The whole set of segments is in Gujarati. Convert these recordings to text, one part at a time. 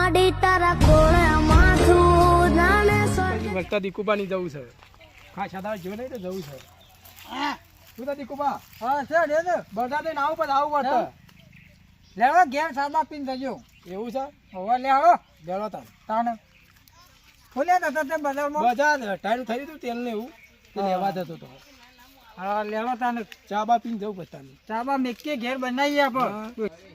પાડી તારા કોળે માથું જાણે વખતા દીકુબાની જવું છે ખાસ સાદા જો નહીં તો જવું છે શું તા દીકુબા હા સર એ તો બધા તો આવું પણ આવું પડે લેવો ગેમ સાદા પીન જજો એવું છે હવે લેવો બેલો તાને ખોલ્યા હતા તે બજારમાં બધા ટાઈમ થઈ ગયું તેલ ને એવું તે લેવા જતો તો હા લેવો તાને ચા બા પીને જવું બધાને ચાબા મેકે ઘેર બનાવીએ આપણે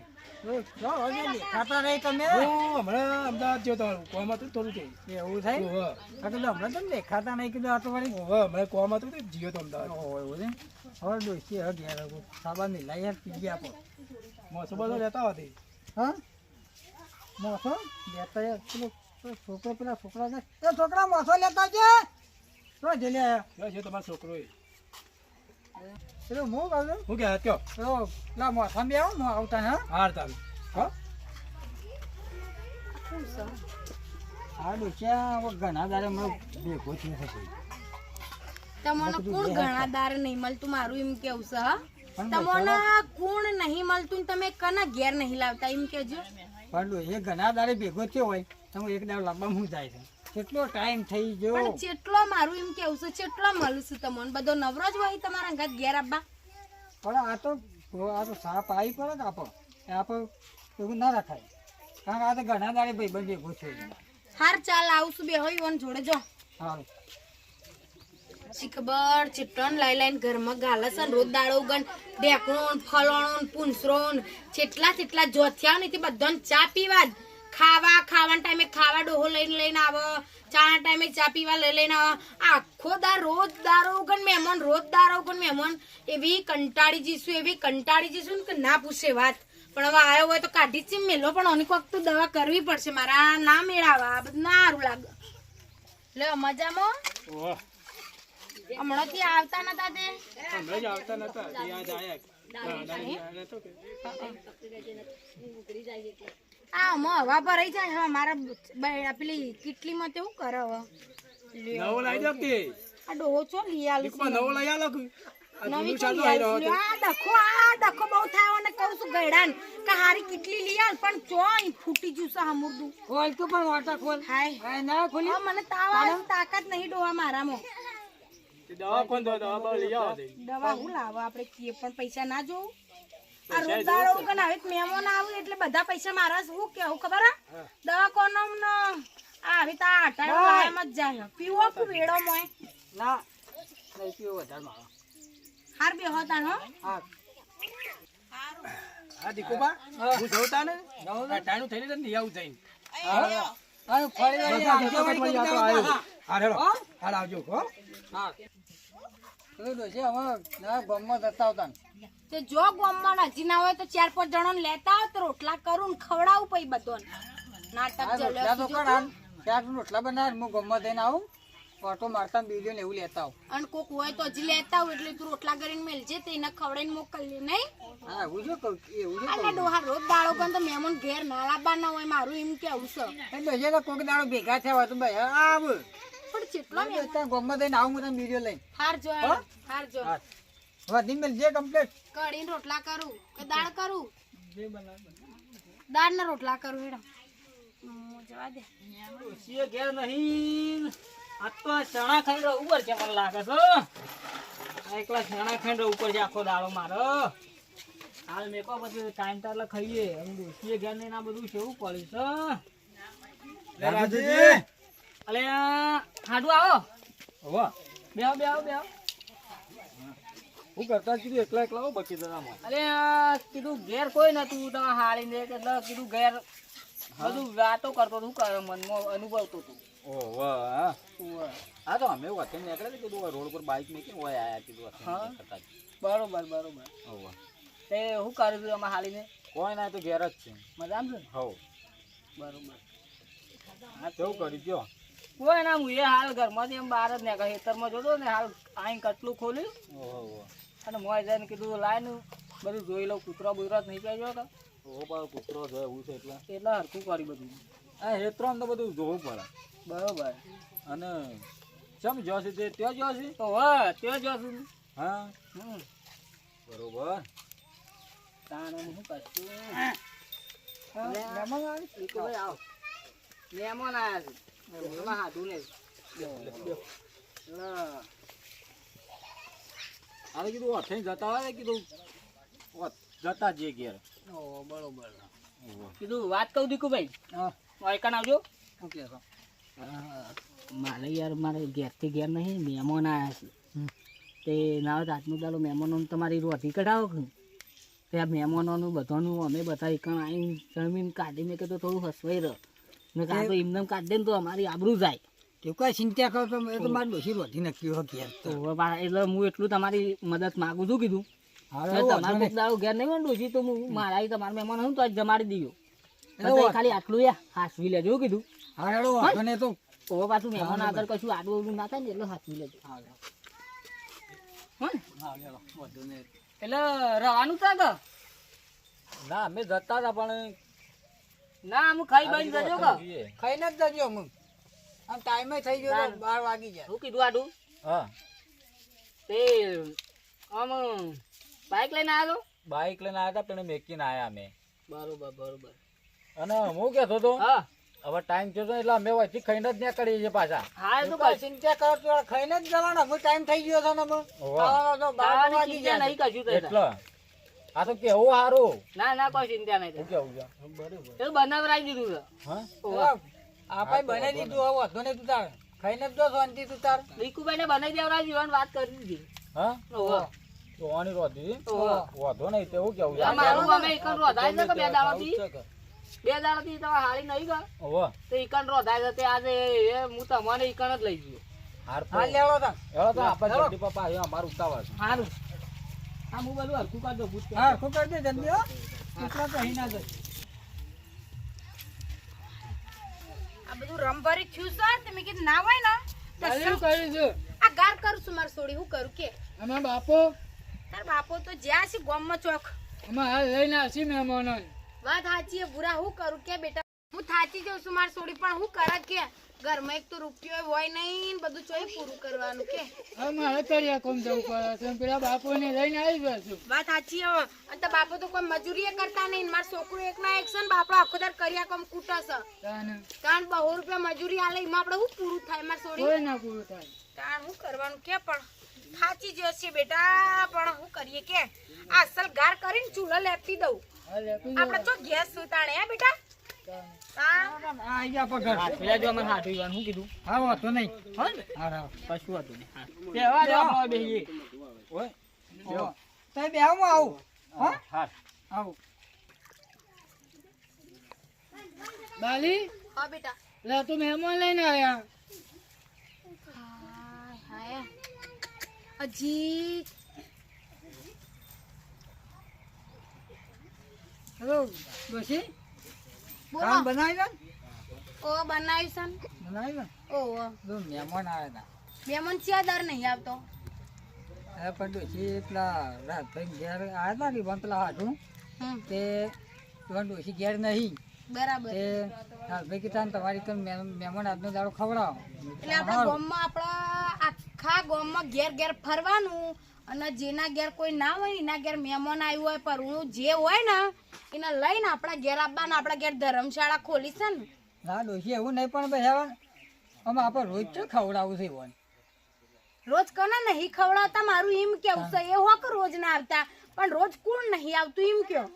ખાતા રહી તમે હમણાં અમદાવાદ ગયો તો કોમ હતું થોડું કે એવું થાય હમણાં તમે દેખાતા નહીં કીધું આટલું વાળી હમણાં કોમ હતું જીયો તો અમદાવાદ એવું છે હવે ડોસી હવે ઘેર સાબા મિલાઈ યાર પી ગયા આપણે મોસો બધો લેતા હતી હા મોસો લેતા યાર પેલો છોકરો પેલા છોકરા ને એ છોકરા મોસો લેતા છે તો જઈ છે તમારો છોકરો એ પેલો હું કહું છું હું કે કયો પેલો પેલા મોસમ બી આવો હું આવતા હા હાર તારું હા હા ડોસ્યા ઘણા દાડે મને ભેગો થયો છે તમને કોણ ઘણાદાર નહીં મળતું મારું એમ કેવું છે હા તમને કોણ નહીં મળતું ને તમે કના ઘેર નહીં લાવતા એમ કેજો પણ ડોસી ઘણા દાડે ભેગો થયો હોય તો એક દાડો લાવવામાં હું જાય છે કેટલો ટાઈમ થઈ ગયો પણ જેટલો મારું એમ કેવું છે જેટલો મળું છું તમને બધો નવરો જ હોય તમારા ઘર ઘેર આબા પણ આ તો સાપ આવી પડે ને આપણે એવું ના રખાય કારણ કે આ તો ઘણા દાડે ભાઈ બંધ ભેગો થયો હાર ચાલ આવશું બે હોય ઓન જોડે જો સારું ખબર ચિટ્ટન લઈ લઈને ઘરમાં ગાલસ ને રોજ દાડો ગણ ઢેકણું ફલોણું પૂંસરોન જેટલા જોથ્યા ને તે બધાને ચા પીવા જ ખાવાના ટાઈમે ખાવા ડોહો લઈને આવો ચાના ટાઈમે ચા પીવા લઈને આવો આખો રોજ દારો ગણ મહેમાન એવી કંટાળી જઈશું ને કે ના પૂછે વાત પણ હવે આવ્યો હોય તો કાઢી જ મેલો પણ અનેક વખત દવા કરવી પડશે મારા ના મેળાવા આ બધું ના સારું લાગે લે મજામાં હમણાંથી આવતા નતા તે હમણાં જ આવતા નતા યાદ આયા હવા ભરાઈ જાય હવે મારા પેલી કિટલીમાં તેવું કરે હવે નવો લાવી દો કે આ ડોહો છો લઈ આલું નવો લઈ આલો નવી ડખો બહુ થાય અને કહું છું ગયડાન કે હારી કેટલી લઈ આલ પણ ચોઈ ફૂટી જું છે હમુરદું ખોલ તું પણ વાટા ખોલ હાય ના ખોલી મને તાવ આવે તાકાત નહીં ડોહા મારામાં દવા કોણ દવા લઈ આવો દવા હું લાવો આપણે કીએ પણ પૈસા ના જોવું આ રોજદારો કે હવે મહેમાન આવે એટલે બધા પૈસા મારા શું કેવું ખબર હે દવા કોનો આવી તા આટાયો લાયમ જ જાય પીવો કે વેડો મોય ના નહીં પીવો વધારે મારો હાર બે હોતા હો હા દીકુબા હું જોતા ને ટાણું થઈને તને લઈ આવું જઈને હા ફરી હાલ આવજો હો હા ડોસી હવે ના ગામમાં જતા આવતા તે જો ગોમમાં નજી ના હોય તો 4-5 જણો લેતા આવ તો રોટલા કરું ને ખવડાવું પઈ બધોને નાટક ચાર રોટલા બનાવ હું ગામમાં જઈને આવું ઓટો મારતા બીજો ને એવું લેતા આવું અને કોક હોય તો હજી લેતા આવ એટલે તું રોટલા કરીને મેલજે તે એને ખવડાવીને મોકલજે નહીં હા એવું જો કહું એવું અને ડોહા રોજ દાડો ગન તો મહેમાન ઘેર ના લાવવા ના હોય મારું એમ કેવું છે ડોસી તો કોક દાડો ભેગા થયા તો ભાઈ આવ પણ જેટલો ગામમાં જઈને આવું હું તને બીજો લઈને હાર જો વધી મેલ જે કમ્પ્લીટ કઢીને રોટલા કરું કે દાળ કરું દાળ ના રોટલા કરું હેડો જવા દે ડોસીએ ઘેર નહીં આ તો ચણા ખાઈને ઉપર છે મને લાગે છે એકલા ચણા ખાઈને ઉપર છે આખો દાડો મારો હાલ મેકો પછી ટાઈમ તારલા ખાઈએ અને ડોસીએ ઘેર નહીં આ બધું કેવું પડે છે અલે હાડું આવો બેહો હું કરતા કીધું એકલા આવો બાકી દાદામાં અરે કીધું ઘેર કોઈ નતું તમે હાળીને એટલે કીધું ઘેર બધું વાતો કરતો શું કરે મનમાં અનુભવતો હતું હા તો અમે વખતે નીકળે કીધું રોડ પર બાઇક મેકી હોય આયા કીધું બરોબર તે શું કર્યું હતું અમે હાલીને કોઈ ના તો ઘેર જ છે મજામ છે હવ બરોબર હા કેવું કરી ગયો કોઈ ના હું એ હાલ ઘરમાંથી એમ બહાર જ નીકળે ખેતરમાં જોતો ને હાલ આઈ કટલું ખોલ્યું અને મોય જઈને કીધું લાઈને બધું જોઈ લઉં કૂતરો બુતરો નહીં પહેર્યો તો કૂતરો જોય એવું છે એટલે હરખું કરી બધું હા હેતરામ તો બધું જોવું પડે બરોબર અને ચમ જોશે તે ત્યાં જોશે તો હા ત્યાં જોશું હા બરોબર તાણ શું કરશું આવો મહેમાન આયા છે એમાં હાથું ને હવે કીધું ઓઠે જતા હોય કીધું જતા જઈએ ઘેર. બરોબર કીધું વાત કહું દીકુભાઈ વાયકાન આવજો મારે યાર મારે ઘેરથી ઘેર નહીં મહેમાન આવ્યા છે તે ના હોય આજનું દાડો મહેમાનોને તમારી રોટી કઢાવો કે તે આ મહેમાનોનું બધાનું અમે બધા એકણ આવીને જમીન કાઢીને કે તો થોડું હસવાઈ રહે ને કાં તો એમને કાઢી દે ને તો અમારી આબરૂ જાય તે કોઈ ચિંતા કરો તો એ તો મારે ડોસી રોધી નાખ્યું હોય ઘેર તો એટલે હું એટલું તમારી મદદ માગું છું કીધું તમારે કોઈક દાડો ઘેર નહીં હોય ડોસી તો હું મારા તમારા મહેમાન હોય તો જમાડી દીધો ખાલી આટલું યા હાસવી લેજો કીધું ને તો તો પાછું મહેમાન આગળ કશું આડું ઓડું ના થાય ને એટલે હાસવી લેજો એટલે રવાનું છે કે ના અમે જતા હતા પણ ના હું ખાઈ બની જજો કે ખાઈને જ જજો હું આમ ટાઈમે થઈ ગયો 12 વાગી જાય શું કીધું આડું હા તે આમ બાઈક લઈને આવ્યો બાઈક લઈને આવ્યા હતા પણ મેકીને આવ્યા અમે. બરોબર અને હું કહેતો હતો હા હવે ટાઈમ થયો તો એટલે અમે વચ્ચે ખાઈને જ ત્યાં કરીએ છીએ પાછા. હા તો કોઈ ચિંતા કરો તો ખાઈને જ જવાના હું ટાઈમ થઈ ગયો છે ને ખાવાનો તો 12 વાગી ચિંતા જાય નહીં કશું થાય એટલે આ તો કેવું સારું. ના કોઈ ચિંતા નહીં શું કેવું છે? એ બનાવરાઈ દીધું છે હા આપણે બનાવી દીધું હવે વાંધો નહીં તું તાર ખાઈને જ જો શાંતિ તું તાર રીકુભાઈ ને બનાવી દેવરા જીવન વાત કરી દીધી હા ઓહો જોવાની રોધી ઓહો વાંધો નહીં તેવું કેવું છે? મારું અમે એકન રોધાય છે કે બે દાડાથી તો હારી નહીં ગયો ઓહો તો એકન રોધાય છે તે આજે એ હું તમને એકન જ લઈ ગયો હાર હાલ લેવડો તાર એવો તો આપણે જલ્દી પપ્પા આવ્યો અમારું ઉતાવળ છે. સારું આ હું બધું હરખું કાઢો ભૂત હા ખૂબ કરી દે જલ્દી હો એટલા તો અહીં ના જાય આ બધું રમભરી થયું છે તમે કીધું ના હોય ને તો શું કર્યું છે આ ગાર કરું છું મારી સોડી હું કરું કે અમાર બાપો તાર બાપો તો જ્યાં છે ગોમમાં ચોક અમાર હાલ લઈને આવશે મહેમાનો વાત સાચી છે બુરા હું કરું કે બેટા હું થાચી જાઉં છું મારી સોડી પણ હું કરે કે ઘરમાં એક તો રૂપિયો હોય નહીં બધું ચોય પૂરું કરવાનું કે મારે કર્યા કોમ જવું પડે છે પેલા બાપોને લઈને આવી ગયો છું વાત સાચી હવે અને તો બાપો તો કોઈ મજૂરી કરતા નહીં મારા છોકરો એક ના એક છે ને બાપડો આખો દાર કર્યા કોમ કૂટા છે કારણ 200 રૂપિયા મજૂરી આલે એમાં આપણે શું પૂરું થાય મારી સોડી કોઈ ના પૂરું થાય કારણ હું કરવાનું કે પણ થાચી જશે બેટા પણ હું કરીએ કે આ અસલ ગાર કરીને ચૂલો લેપી દઉં આપણે તો ગેસ સુતાણે હે બેટા આ ગયા પકડ પેલા જો અમારે હાથ ઈવાનું શું કીધું હા વાતો નહીં હા કશું હતું નહીં બેહવા દો આપણે બેહીએ ઓય તો બેહમાં આવું હા હાર આવું બાલી હા બેટા લે તું મહેમાન લઈને આયા હાય હજી હેલો ડોશી બોલો કામ બનાવી દે ઓ બનાવ્યું છે બનાવી દે ઓ જો મહેમાન આવ્યા મહેમાન ચિયા દર નહીં આવતો હતા પણ ડોશી પેલા રાતભાઈ ઘેર આવ્યા હતા ને પણ પેલા હાથું તે ડોશી ઘેર નહીં બરાબર તે રાતભાઈ કીધા ને તમારી તો મહેમાન આજનો દાડો ખવડાવો એટલે આપણા ગામમાં આપણા આખા ગામમાં ઘેર ઘેર ફરવાનું અને જેના ઘેર કોઈ ના હોય એના ઘેર મહેમાન આવ્યું હોય પરણું જે હોય ને એને લઈને આપણા ઘેર આવવાના આપણા ઘેર ધર્મશાળા ખોલી છે ને ના ડોશી એવું નહીં પણ ભાઈ હવે અમે આપણે રોજ તો ખવડાવું છે એવું રોજ કના નહીં ખવડાવતા મારું એમ કેવું છે એ હોક રોજ ના આવતા પણ રોજ કોણ નહીં આવતું એમ કયો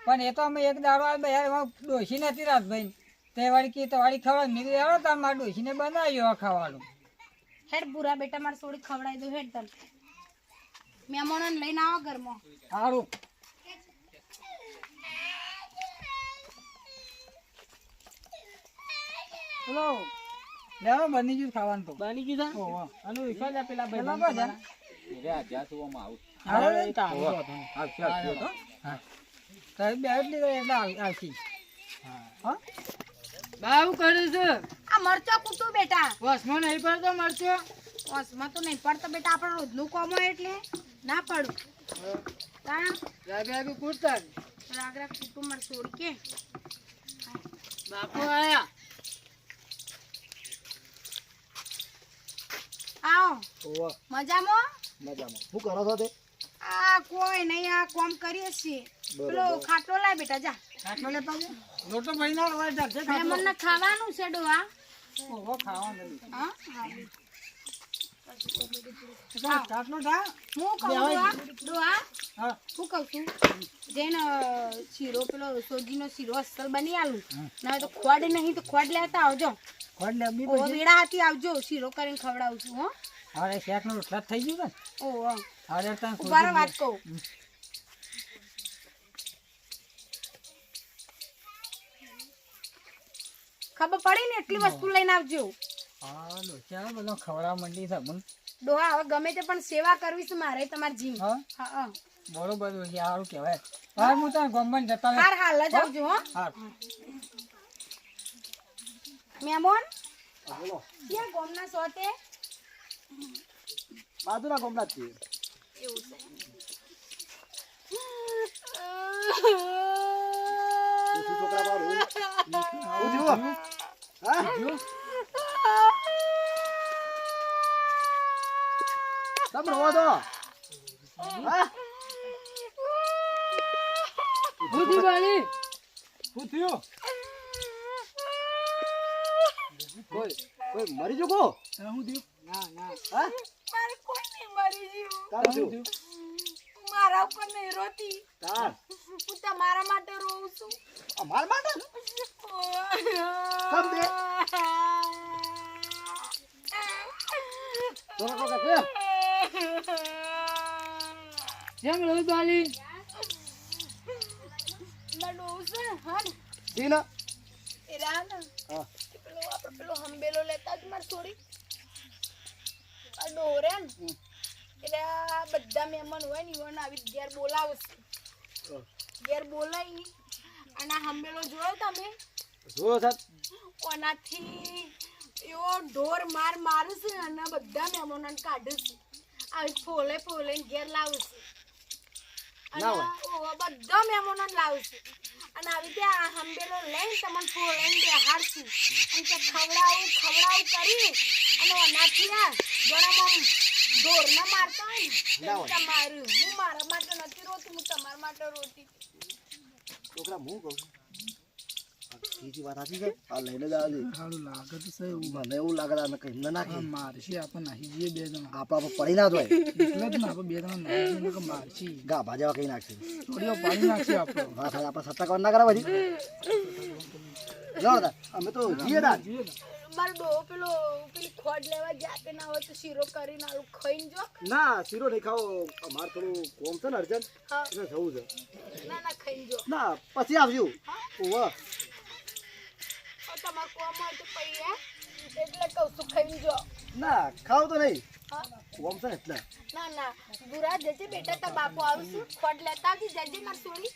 પણ એ તો અમે એક દાડો આવે ભાઈ એમાં ડોશી નથી રાતભાઈ તે વાળી કી તો વાળી ખવડાવ મેં કીધું એવો તાર મારા ડોશીને બનાવ્યો ખાવાનું હેડ બુરા બેટા મારે થોડી ખવડાવી દો હેડ તને મહેમાનોને લઈને આવો ઘરમાં સારું ચલો લેવો બની ગયું ખાવાનું તો બની ગયું છે ઓહો અને વિશ્વાસ છે પેલા ભાઈ પેલા બધા રે આ જ્યાં સુવામાં આવું હારું એ તો આવ્યો હતો. આવશે તો તારી બે એટલી ગઈ એટલે આવશી હા બાવું કર્યું છે આ મરચો કૂટું બેટા વસમાં નહીં પડતો મરચો ઓસમાં તો નહીં પડતો બેટા આપણે રોજનું કામ હોય એટલે ના પડું રાબી કૂટતા રાગ રાગ કૂટું મારે છોડી કે બાપુ આયા આવો ઓહો મજામાં મજામાં શું કરો છો તે આ કોઈ નહીં આ કામ કરીએ છીએ પેલો ખાટલો લાય બેટા જા આટલો લેતા છે રોટલો ભાઈ ના હોય ચાલશે ખાટલો. મહેમાનને ખાવાનું છે ડોહા ઓહો, ખાવાનું નહીં. હા ખાટલો થા. હું કહું ડોહા હા. હું કહું છું જઈને શીરો પેલો સોજીનો શીરો અસલ બની આલું ના તો ખોડ નહીં તો ખોડ લેતા આવજો ખોટ લેવી ઓ પડશે. વેડા હાથી આવજો શીરો કરીને ખવડાવું છું હો હવે શેકનો રોટલા જ થઈ ગયું ને. ઓહો હવે તને ઉભારો વાત કહું ખબર પડી ને એટલી વસ્તુ લઈને આવજો હા લોચા બધો ખવડાવવા માંડી છે મને. ડોહા હવે ગમે તે પણ સેવા કરવી છે મારે તમારી જીવ હા હા હા બરોબર છે, સારું કહેવાય. હવે હું તને ગમન જતા રહે. હાર હાલ જ આવજો હો હા મહેમાન બોલો ક્યાં ગોમના સોતે બાજુના ગામના જ છીએ. એવું છે ઓછી છોકરા બાર હોય. હું થયું? હા? તમે રોવા દો. હા? શું થયું બાળી? શું થયું? કોઈ મરી જુકો? શું થયું? ના ના. હા? મારે કોઈ નહીં મરી ગયું તારું શું થયું? થયું? મારા ઉપર નહીં રોતી તાર. હું તમારા માટે રોઉં છું અમાર માટે? કેમ બે? છોકરા કોકા કે? કેમ રહ્યું બાળી? મારું ડોહું છે ને, હા ને, જી ના? એ રહ્યા ને, હા. એ આપણે પેલો હંબેલો લેતા જ મારે છોડી આ ડોહો રહ્યા ને એટલે આ બધા મહેમાન હોય ને ઈવન આવી ઘેર બોલાવશે ઘેર બોલાવી અને આ હંબેલો જોયો તમે જોયો સાહેબ? ઓનાથી એવો ઢોર માર મારું છે અને બધા મહેમાનોને કાઢે છે આવી ફોલે ફોલે ઘેર લાવશે અને ના હોય. ઓવા બધા મહેમાનોને લાવશે અને આવી રીતે આ હંબેલો લઈને તમને ફોલાઈને બેહાડશું અને તે ખવડાવું કરી અને ઓનાથી આ ગણામાં ઢોરને મારતા હોય ને ના હોય. તમારું હું મારા માટે નથી રોતી હું તમારા માટે રોતી છોકરા હું કહું છું. બીજી વાત સાચી છે? આ લઈને જ આવજે. સારું લાગે તો સહી. મને એવું લાગે છે આને કંઈ ન નાખી. મારશી આપણે નાખી જઈએ બે જણા. આપણા પર પડી ના જ હોય. એટલે જ ને આપણે બે જણા નાખી જઈએ કે મારશી. ગાભા જેવા કઈ નાખશે. થોડીઓ પાણી નાખીએ આપણે. હા થાય આપણે સત્તા કરવા ના કરે પછી. જાઓ તાર. અમે તો જીએ તાર. મારો ડોહો પેલી ખોડ લેવા જાતે ના હોય તો શીરો કરીને આલું ખાઈને જો ના શીરો નહીં ખાવો. અમારે થોડું કોમ છે ને અર્જન્ટ હા એટલે જવું છે. ના ખાઈને જો ના પછી આવજો. ઓવા તમારે કોમ હોય તો પૈ એટલે કહું છું ખાઈને જો ના ખાવ તો નહીં. હા કોમ છે ને એટલે. ના બુરા જજે બેટા તાર બાપુ આવશું ખોડ લેતા આવજે જજે માર છોડી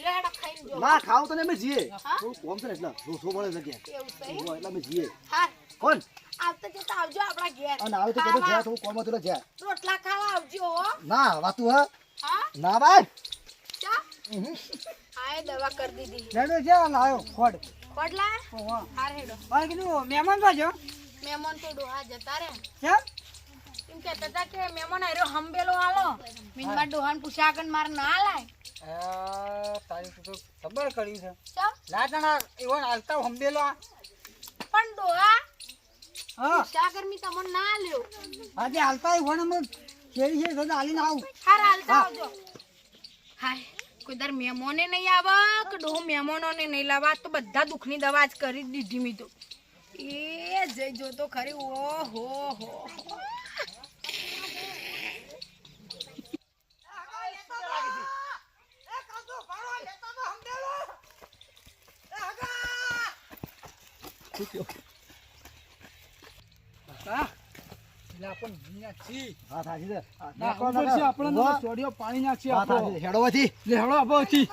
લેડા ખાઈને જો ના ખાવ તો નહીં અમે જીએ. હા? થોડું કોમ છે ને એટલે રોસો મળે જગ્યા. એવું છે ઓવા એટલે અમે જીએ. હા કોણ? આવતા જતા આવજો આપણા ઘેર અને આવે તો કીધું જ્યાં થોડું કોમ હતું એટલે જ્યાં. રોટલા ખાવા આવજો હો ના વાતું હા? હા ના ભાઈ. ચા આય દવા કરી દીધી લેડો છે લાયો ખોડ. ખોડ લા ઓહો. હાર હેડો ભાઈ કીધું મહેમાન બાજો. મહેમાન તો ડોહા જતા રે કેમ? એમ કહેતા હતા કે મહેમાન આર્યો હંબેલો આલો મીનબા ડોહાન પૂછ્યા કન માર ના લાય તારી તો ખબર કરી છે. ચા લાટણા એવો હાલતા હંબેલો આ. પણ ડોહા હા પૂછ્યા કર મી તમને ના લ્યો આજે હાલતા એવો ને હું કેરી છે તો હાલીને આવું. હાર હાલતા આવજો હાય કોઈ દર મહેમાને નહીં આવા કે ડોહો મહેમાનોને નહીં લાવવા તો બધા દુઃખની દવા જ કરી દીધી મી તો એ જઈ જો તો ખરી ઓહો હો એટલે આપણે ઘી નાખી. હા સાચી છે. ના, ઉપર છે આપણે તો ઉભા. સોડિયો પાણી નાખીએ હા આપણો. સાચી છે. હેડો પછી. લે હેડો આપણો થી.